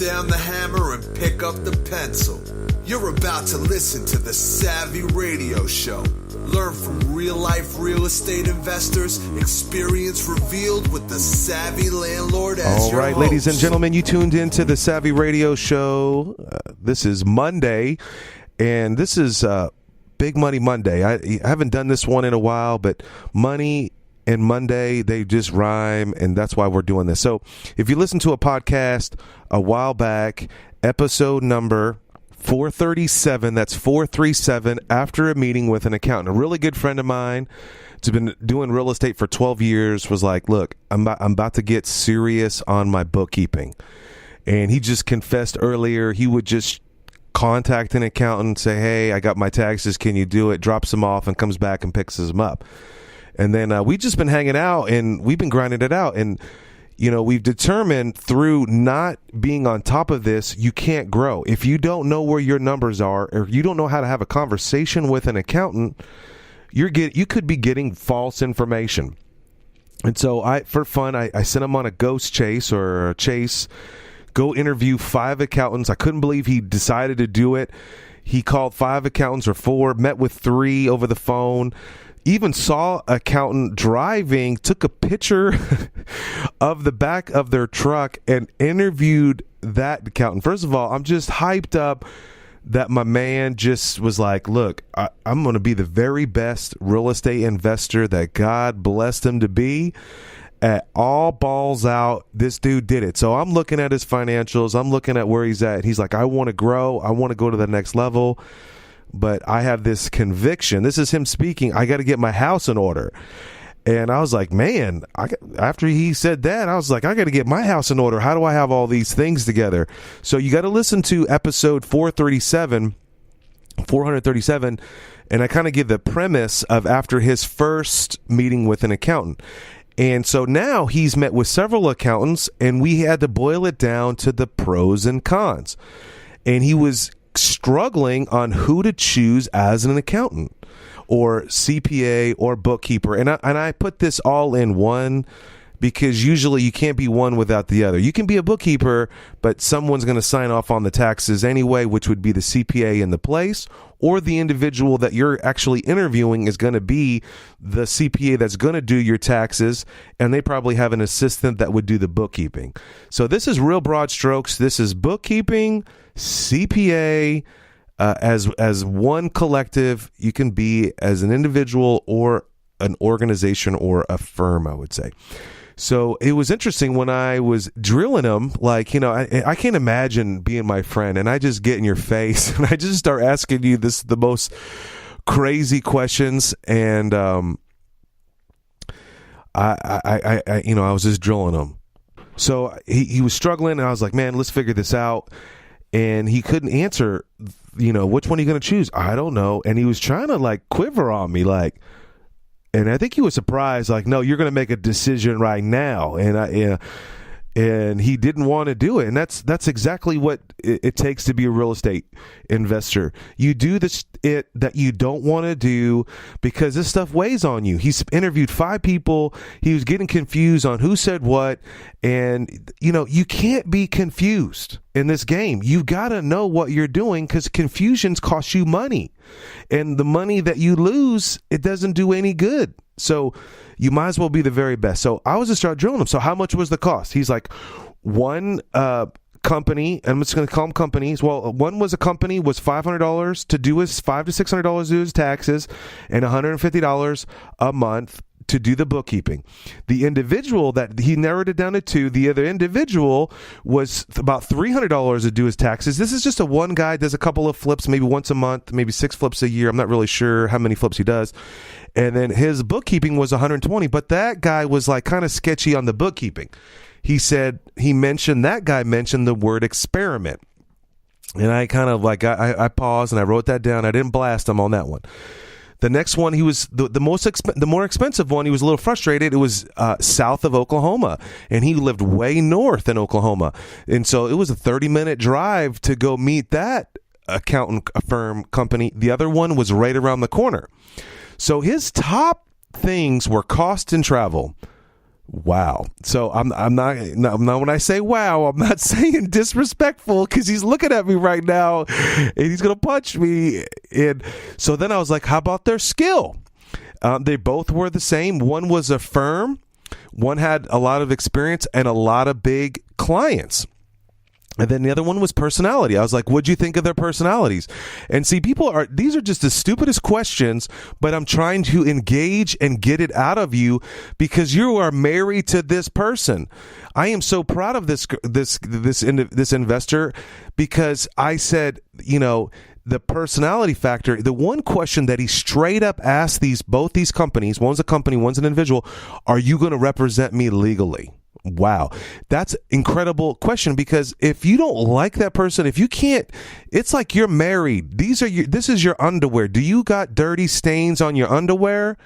down the hammer and pick up the pencil. You're about to listen to the Savvy Radio Show. Learn from real-life real estate investors, experience revealed with the Savvy Landlord as All your right, host. ladies and gentlemen, you tuned into the Savvy Radio Show. This is Monday, and this is Big Money Monday. I haven't done this one in a while, but money and Monday, they just rhyme, and that's why we're doing this. So if you listen to a podcast a while back, episode number 437, that's 437, after a meeting with an accountant, a really good friend of mine who's been doing real estate for 12 years, was like, look, I'm about to get serious on my bookkeeping. And he just confessed earlier he would just contact an accountant, say, hey, I got my taxes, can you do it? Drops them off and comes back and picks them up. And then we've just been hanging out, and we've been grinding it out. And you know, we've determined through not being on top of this, you can't grow. If you don't know where your numbers are, or you don't know how to have a conversation with an accountant, you could be getting false information. And so for fun, I sent him on a ghost chase or a chase, go interview 5 accountants. I couldn't believe he decided to do it. He called 5 accountants or 4, met with 3 over the phone. Even saw accountant driving, took a picture of the back of their truck and interviewed that accountant. First of all, I'm just hyped up that my man just was like, look, I'm going to be the very best real estate investor that God blessed him to be. At all balls out, this dude did it. So I'm looking at his financials. I'm looking at where he's at. He's like, I want to grow. I want to go to the next level. But I have this conviction. This is him speaking. I got to get my house in order. And I was like, man, after he said that, I was like, I got to get my house in order. How do I have all these things together? So you got to listen to episode 437, and I kind of give the premise of after his first meeting with an accountant. And so now he's met with several accountants, and we had to boil it down to the pros and cons. And he was struggling on who to choose as an accountant or CPA or bookkeeper. And I put this all in one because usually you can't be one without the other. You can be a bookkeeper, but someone's going to sign off on the taxes anyway, which would be the CPA in the place, or the individual that you're actually interviewing is going to be the CPA that's going to do your taxes, and they probably have an assistant that would do the bookkeeping. So this is real broad strokes. This is bookkeeping, CPA, as one collective. You can be as an individual or an organization or a firm, I would say. So it was interesting when I was drilling him, like, you know, I can't imagine being my friend and I just get in your face and I just start asking you the most crazy questions. And I you know, I was just drilling him. So he was struggling and I was like, man, let's figure this out. And he couldn't answer, you know, which one are you going to choose? I don't know. And he was trying to like quiver on me, like, and I think he was surprised, like, no, you're going to make a decision right now. And he didn't want to do it. And that's exactly what it takes to be a real estate investor. You do it that you don't want to do because this stuff weighs on you. He's interviewed 5 people. He was getting confused on who said what. And, you know, you can't be confused in this game. You got to know what you're doing because confusions cost you money. And the money that you lose, it doesn't do any good. So you might as well be the very best. So I was just start drilling him. So how much was the cost? He's like, one company, and I'm just going to call them companies. Well, one was a company was $500 to do his $500 to $600 to do his taxes, and $150 a month to do the bookkeeping. The individual that he narrowed it down to 2, the other individual was about $300 to do his taxes. This is just a one guy, does a couple of flips, maybe once a month, maybe 6 flips a year. I'm not really sure how many flips he does. And then his bookkeeping was $120, but that guy was like kind of sketchy on the bookkeeping. He said, that guy mentioned the word experiment. And I kind of like, I paused and I wrote that down. I didn't blast him on that one. The next one, he was the more expensive one. He was a little frustrated. It was south of Oklahoma, and he lived way north in Oklahoma, and so it was a 30-minute drive to go meet that accountant firm company. The other one was right around the corner. So his top things were cost and travel, Wow. So I'm not when I say wow, I'm not saying disrespectful, because he's looking at me right now and he's going to punch me. And so then I was like, how about their skill? They both were the same. One was a firm. One had a lot of experience and a lot of big clients. And then the other one was personality. I was like, what'd you think of their personalities? And see, these are just the stupidest questions, but I'm trying to engage and get it out of you because you are married to this person. I am so proud of this investor, because I said, the personality factor, the one question that he straight up asked both these companies, one's a company, one's an individual, are you going to represent me legally? Wow. That's incredible question, because if you don't like that person, if you can't, it's like you're married. This is your underwear. Do you got dirty stains on your underwear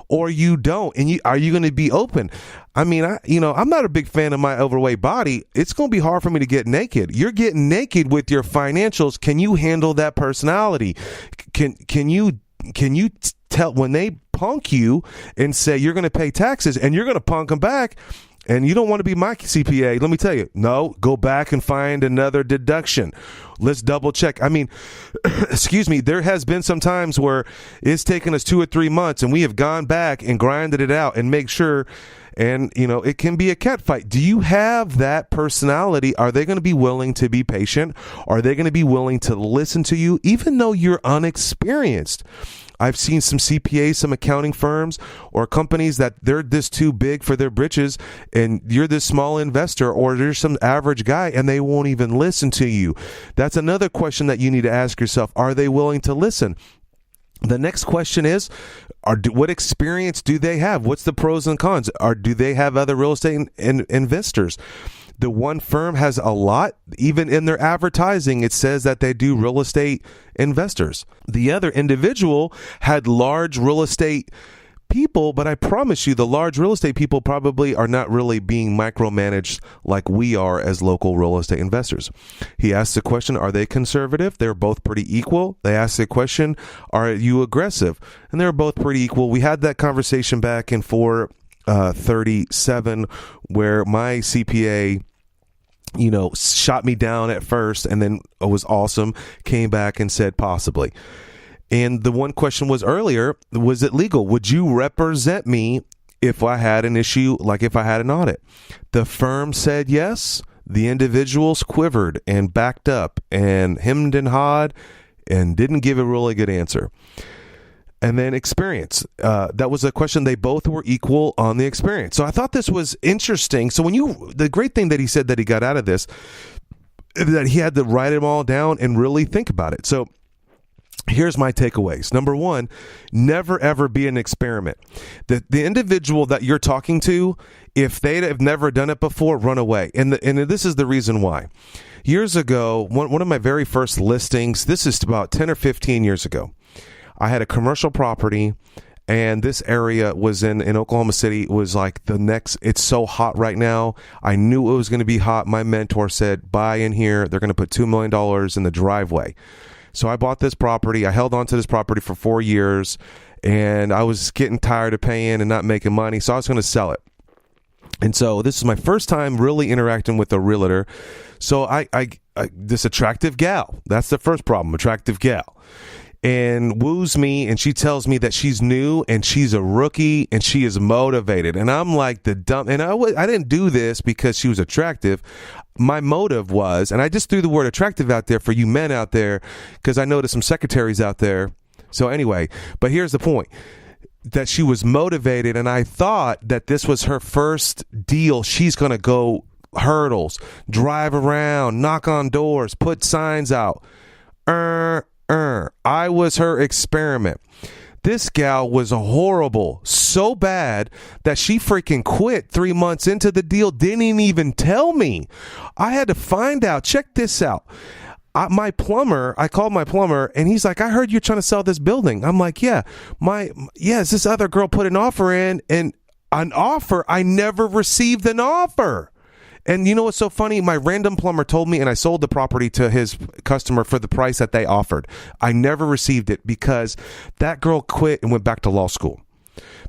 or you don't? And are you going to be open? I mean, I'm not a big fan of my overweight body. It's going to be hard for me to get naked. You're getting naked with your financials. Can you handle that personality? Can you tell when they punk you and say you're going to pay taxes and you're going to punk them back? And you don't want to be my CPA. Let me tell you, no, go back and find another deduction. Let's double check. I mean, excuse me, there has been some times where it's taken us 2 or 3 months and we have gone back and grinded it out and make sure, and it can be a cat fight. Do you have that personality? Are they going to be willing to be patient? Are they going to be willing to listen to you even though you're unexperienced? I've seen some CPAs, some accounting firms or companies that they're this too big for their britches, and you're this small investor or there's some average guy and they won't even listen to you. That's another question that you need to ask yourself. Are they willing to listen? The next question is, what experience do they have? What's the pros and cons? Do they have other real estate investors? The one firm has a lot. Even in their advertising, it says that they do real estate investors. The other individual had large real estate people, but I promise you the large real estate people probably are not really being micromanaged like we are as local real estate investors. He asked the question, are they conservative? They're both pretty equal. They asked the question, are you aggressive? And they're both pretty equal. We had that conversation back in 437 where my CPA shot me down at first and then it was awesome, came back and said possibly. And the one question was earlier, was it legal? Would you represent me if I had an issue, like if I had an audit? The firm said yes. The individuals quivered and backed up and hemmed and hawed and didn't give a really good answer. And then experience. That was a question. They both were equal on the experience. So I thought this was interesting. So the great thing that he said that he got out of this, that he had to write them all down and really think about it. So here's my takeaways. Number one, never ever be an experiment. The individual that you're talking to, if they have never done it before, run away. And this is the reason why. Years ago, one of my very first listings, this is about 10 or 15 years ago, I had a commercial property, and this area was in Oklahoma City. It was like it's so hot right now. I knew it was going to be hot. My mentor said, buy in here. They're going to put $2 million in the driveway. So I bought this property. I held on to this property for 4 years, and I was getting tired of paying and not making money. So I was going to sell it. And so this is my first time really interacting with a realtor. So I this attractive gal, that's the first problem, attractive gal. And woos me, and she tells me that she's new and she's a rookie and she is motivated. And I'm like and I didn't do this because she was attractive. My motive was, and I just threw the word attractive out there for you men out there because I noticed some secretaries out there. So anyway, but here's the point, that she was motivated, and I thought that this was her first deal. She's going to go hurdles, drive around, knock on doors, put signs out. I was her experiment. This gal was horrible, so bad that she freaking quit 3 months into the deal, didn't even tell me. I had to find out. Check this out. I called my plumber, and he's like, I heard you're trying to sell this building. I'm like, yeah, this other girl put an offer in, and an offer, I never received an offer. And you know what's so funny? My random plumber told me, and I sold the property to his customer for the price that they offered. I never received it because that girl quit and went back to law school.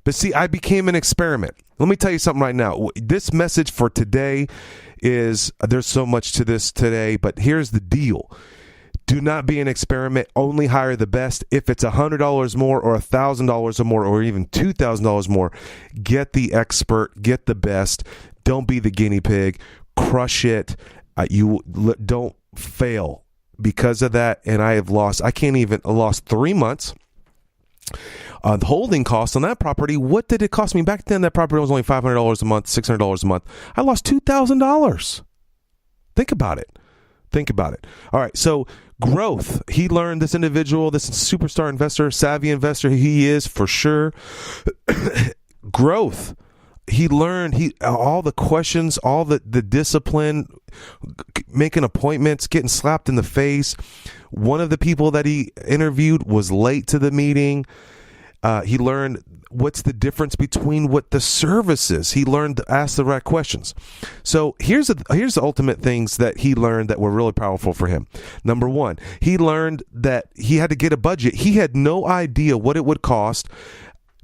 But see, I became an experiment. Let me tell you something right now. This message for today is, there's so much to this today, but here's the deal. Do not be an experiment. Only hire the best. If it's $100 more or $1,000 or more or even $2,000 more, get the expert, get the best. Don't be the guinea pig. Crush it. You don't fail because of that. And I lost 3 months. The holding costs on that property. What did it cost me back then? That property was only $500 a month, $600 a month. I lost $2,000. Think about it. All right. So growth. He learned, this individual, this superstar investor, savvy investor, he is for sure. Growth. He learned all the questions, all the discipline, making appointments, getting slapped in the face. One of the people that he interviewed was late to the meeting. He learned what's the difference between what the service is. He learned to ask the right questions. So here's the ultimate things that he learned that were really powerful for him. Number one, he learned that he had to get a budget. He had no idea what it would cost.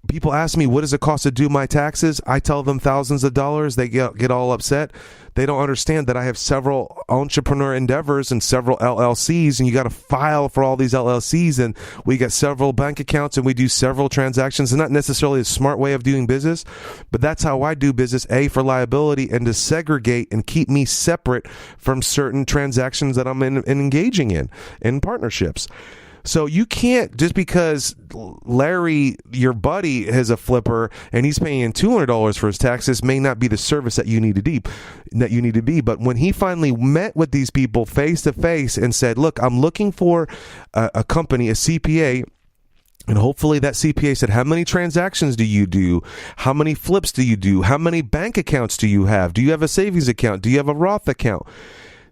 People ask me, what does it cost to do my taxes? I tell them thousands of dollars. They get all upset. They don't understand that I have several entrepreneur endeavors and several LLCs, and you got to file for all these LLCs, and we got several bank accounts, and we do several transactions. It's not necessarily a smart way of doing business, but that's how I do business, A, for liability, and to segregate and keep me separate from certain transactions that I'm engaging in partnerships. So you can't, just because Larry, your buddy, has a flipper and he's paying $200 for his taxes, may not be the service that you need to be. But when he finally met with these people face to face and said, look, I'm looking for a company, a CPA. And hopefully that CPA said, how many transactions do you do? How many flips do you do? How many bank accounts do you have? Do you have a savings account? Do you have a Roth account?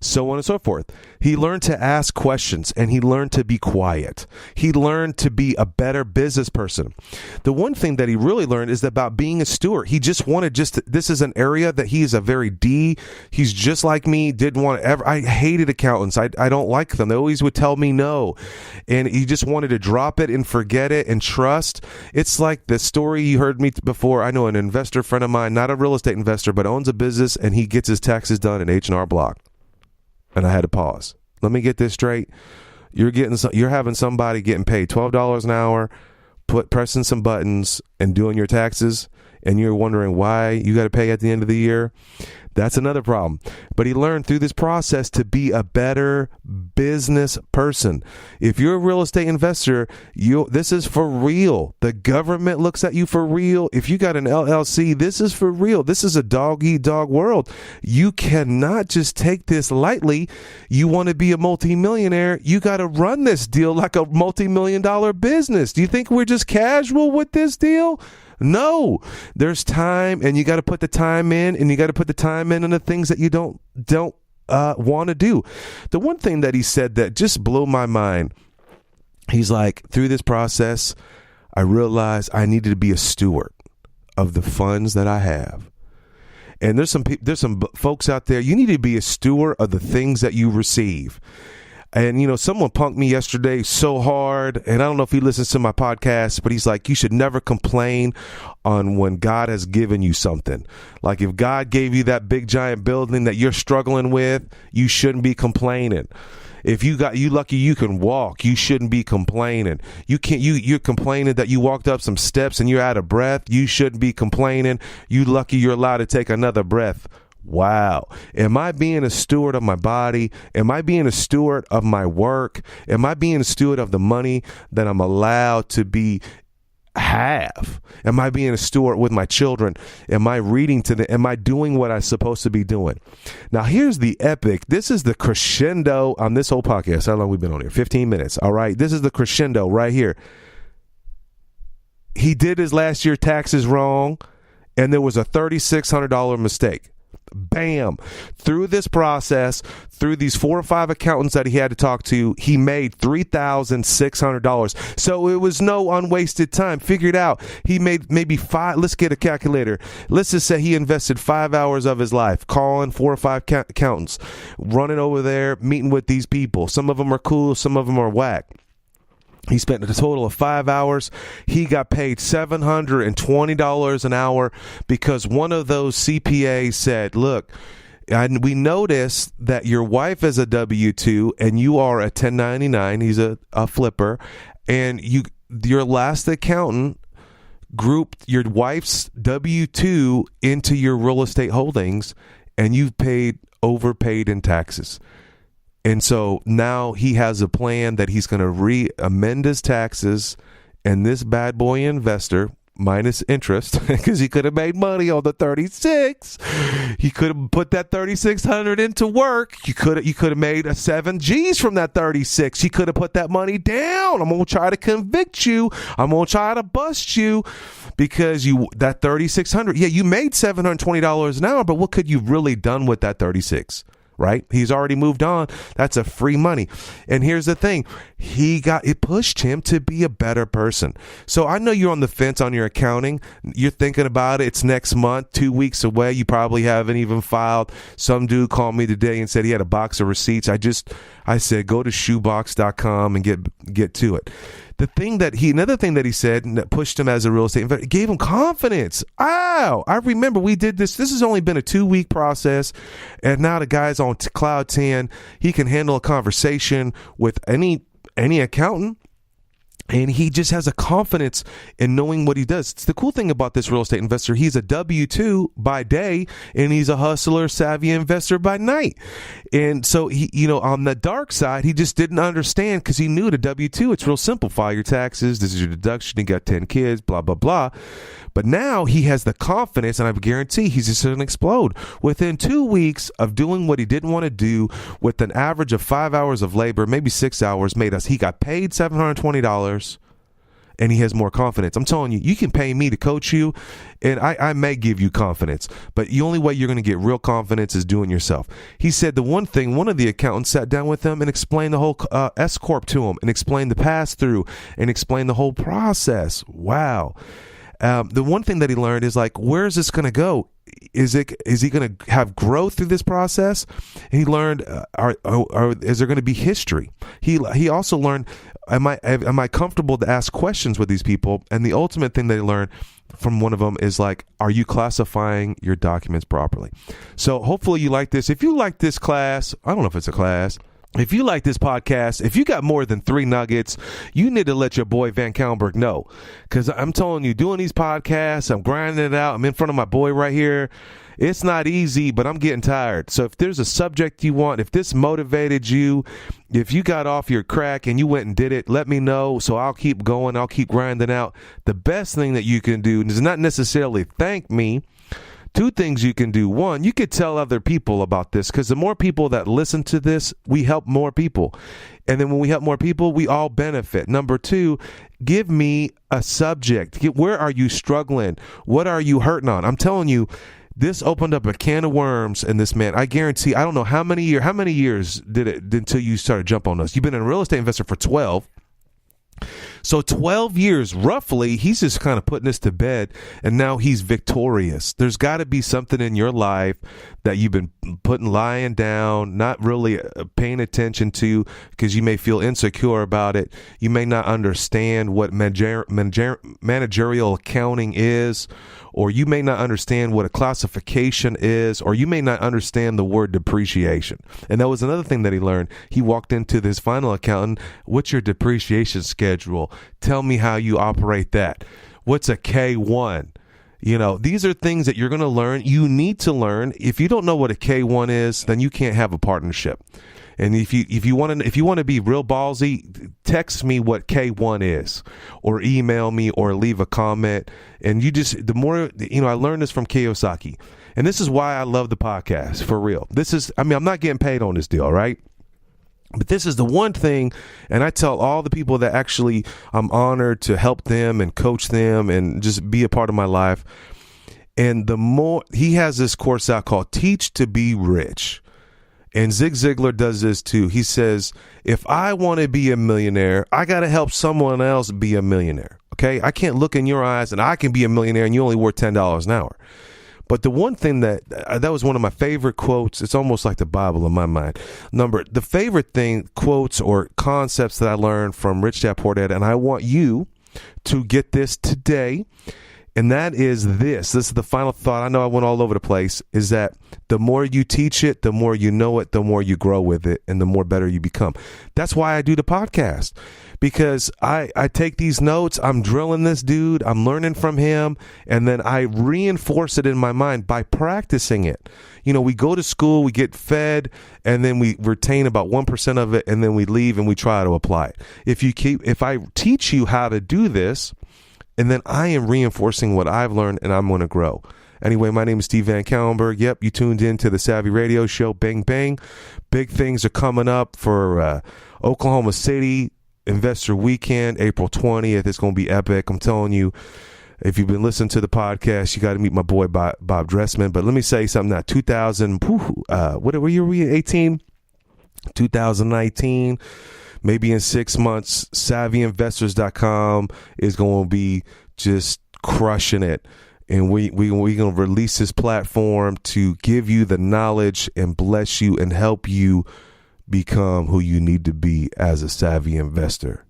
So on and so forth. He learned to ask questions, and he learned to be quiet. He learned to be a better business person. The one thing that he really learned is about being a steward. He just wanted this is an area that he is a very D. He's just like me, didn't want to ever. I hated accountants. I don't like them. They always would tell me no. And he just wanted to drop it and forget it and trust. It's like the story you heard me before. I know an investor friend of mine, not a real estate investor, but owns a business, and he gets his taxes done in H&R Block. And I had to pause. Let me get this straight. You're having somebody getting paid $12 an hour, pressing some buttons and doing your taxes, and you're wondering why you got to pay at the end of the year. That's another problem. But he learned through this process to be a better business person. If you're a real estate investor, this is for real. The government looks at you for real. If you got an LLC, this is for real. This is a dog-eat-dog world. You cannot just take this lightly. You want to be a multimillionaire, you got to run this deal like a multi-million-dollar business. Do you think we're just casual with this deal? No, there's time, and you got to put the time in, and you got to put the time in on the things that you don't want to do. The one thing that he said that just blew my mind, he's like, through this process, I realized I needed to be a steward of the funds that I have. And there's some folks out there, you need to be a steward of the things that you receive. And, someone punked me yesterday so hard, and I don't know if he listens to my podcast, but he's like, you should never complain on when God has given you something. Like, if God gave you that big giant building that you're struggling with, you shouldn't be complaining. If you lucky you can walk, you shouldn't be complaining. You're complaining that you walked up some steps and you're out of breath. You shouldn't be complaining. You lucky you're allowed to take another breath. Wow. Am I being a steward of my body? Am I being a steward of my work? Am I being a steward of the money that I'm allowed to have? Am I being a steward with my children? Am I reading to them? Am I doing what I'm supposed to be doing? Now, here's the epic. This is the crescendo on this whole podcast. How long we've been on here? 15 minutes. All right. This is the crescendo right here. He did his last year taxes wrong, and there was a $3,600 mistake. Bam. Through this process, through these 4 or 5 accountants that he had to talk to, he made $3,600. So it was no unwasted time. Figure it out. He made maybe 5. Let's get a calculator. Let's just say he invested 5 hours of his life calling 4 or 5 accountants, running over there, meeting with these people. Some of them are cool. Some of them are whack. He spent a total of 5 hours. He got paid $720 an hour because one of those CPAs said, look, we noticed that your wife is a W-2 and you are a 1099. He's a flipper. And your last accountant grouped your wife's W-2 into your real estate holdings, and you've overpaid in taxes. And so now he has a plan that he's going to amend his taxes, and this bad boy investor, minus interest, because he could have made money on the 36. He could have put that 3,600 into work. You could have made a 7 G's from that 36. He could have put that money down. I'm going to try to convict you. I'm going to try to bust you because that 3,600. Yeah, you made $720 an hour, but what could you really done with that 36? Right? He's already moved on. That's a free money. And here's the thing. It pushed him to be a better person. So I know you're on the fence on your accounting. You're thinking about it. It's next month, 2 weeks away. You probably haven't even filed. Some dude called me today and said he had a box of receipts. I said, go to shoebox.com and get to it. Another thing that he said and that pushed him as a real estate investor, gave him confidence. Oh, I remember we did this. This has only been a 2-week process. And now the guy's on cloud 10. He can handle a conversation with any accountant. And he just has a confidence in knowing what he does. It's the cool thing about this real estate investor. He's a W-2 by day, and he's a hustler, savvy investor by night. And so he, on the dark side, he just didn't understand because he knew the W-2. It's real simple. File your taxes. This is your deduction. You got 10 kids, blah, blah, blah. But now he has the confidence, and I guarantee he's just going to explode. Within 2 weeks of doing what he didn't want to do, with an average of 5 hours of labor, maybe 6 hours, he got paid $720, and he has more confidence. I'm telling you, you can pay me to coach you, and I may give you confidence, but the only way you're going to get real confidence is doing yourself. He said one of the accountants sat down with him and explained the whole S-Corp to him, and explained the pass-through, and explained the whole process. Wow. The one thing that he learned is where is this going to go? Is he going to have growth through this process? And he learned, is there going to be history? He also learned, am I comfortable to ask questions with these people? And the ultimate thing that he learned from one of them is are you classifying your documents properly? So hopefully you like this. If you like this class, I don't know if it's a class. If you like this podcast, if you got more than 3 nuggets, you need to let your boy VanCauwenbergh know. Because I'm telling you, doing these podcasts, I'm grinding it out. I'm in front of my boy right here. It's not easy, but I'm getting tired. So if there's a subject you want, if this motivated you, if you got off your crack and you went and did it, let me know. So I'll keep going. I'll keep grinding out. The best thing that you can do is not necessarily thank me. 2 things you can do. 1, you could tell other people about this, because the more people that listen to this, we help more people. And then when we help more people, we all benefit. Number 2, give me a subject. Where are you struggling? What are you hurting on? I'm telling you, this opened up a can of worms in this man. I guarantee, I don't know how many years did it until you started to jump on us. You've been a real estate investor for 12. So 12 years, roughly, he's just kind of putting this to bed, and now he's victorious. There's got to be something in your life that you've been lying down, not really paying attention to, because you may feel insecure about it. You may not understand what managerial accounting is, or you may not understand what a classification is, or you may not understand the word depreciation. And that was another thing that he learned. He walked into this final accountant. What's your depreciation schedule? Tell me how you operate that. What's a K1? These are things that you're going to learn. You need to learn. If you don't know what a K1 is, then you can't have a partnership. And if you want to be real ballsy, text me what K1 is, or email me, or leave a comment. And the more, I learned this from Kiyosaki. And this is why I love the podcast, for real. I'm not getting paid on this deal, right? But this is the one thing, and I tell all the people that actually I'm honored to help them and coach them and just be a part of my life. And the more, he has this course out called Teach to Be Rich. And Zig Ziglar does this too. He says, if I want to be a millionaire, I got to help someone else be a millionaire. Okay. I can't look in your eyes and I can be a millionaire and you only worth $10 an hour. But the one thing that was one of my favorite quotes. It's almost like the Bible in my mind. The favorite thing, quotes or concepts that I learned from Rich Dad Poor Dad, and I want you to get this today. And that is this is the final thought. I know I went all over the place, is that the more you teach it, the more you know it, the more you grow with it, and the more better you become. That's why I do the podcast, because I take these notes, I'm drilling this dude, I'm learning from him, and then I reinforce it in my mind by practicing it. You know, we go to school, we get fed, and then we retain about 1% of it, and then we leave and we try to apply it. If I teach you how to do this, and then I am reinforcing what I've learned, and I'm going to grow. Anyway, my name is Steve VanCauwenbergh. Yep, you tuned in to the Savvy Radio Show. Bang, bang. Big things are coming up for Oklahoma City Investor Weekend, April 20th. It's going to be epic. I'm telling you, if you've been listening to the podcast, you got to meet my boy Bob Dressman. But let me say something now. what year were we? 18? 2019. Maybe in 6 months, SavvyInvestors.com is going to be just crushing it. And we're going to release this platform to give you the knowledge and bless you and help you become who you need to be as a savvy investor.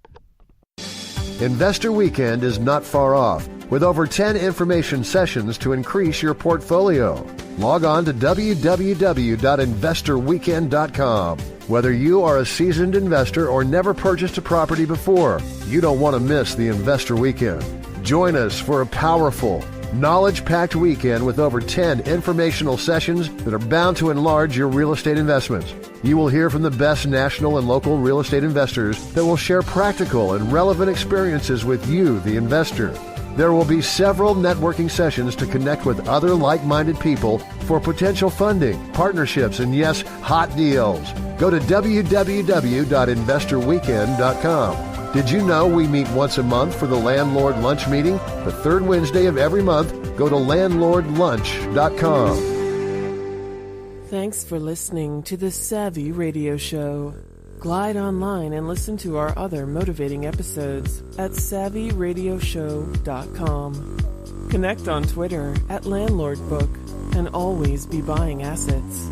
Investor Weekend is not far off, with over 10 information sessions to increase your portfolio. Log on to www.investorweekend.com. Whether you are a seasoned investor or never purchased a property before, you don't want to miss the Investor Weekend. Join us for a powerful, knowledge-packed weekend with over 10 informational sessions that are bound to enlarge your real estate investments. You will hear from the best national and local real estate investors that will share practical and relevant experiences with you, the investor. There will be several networking sessions to connect with other like-minded people for potential funding, partnerships, and yes, hot deals. Go to www.investorweekend.com. Did you know we meet once a month for the Landlord Lunch Meeting? The third Wednesday of every month. Go to landlordlunch.com. Thanks for listening to the Savvy Radio Show. Glide online and listen to our other motivating episodes at SavvyRadioshow.com. Connect on Twitter at LandlordBook and always be buying assets.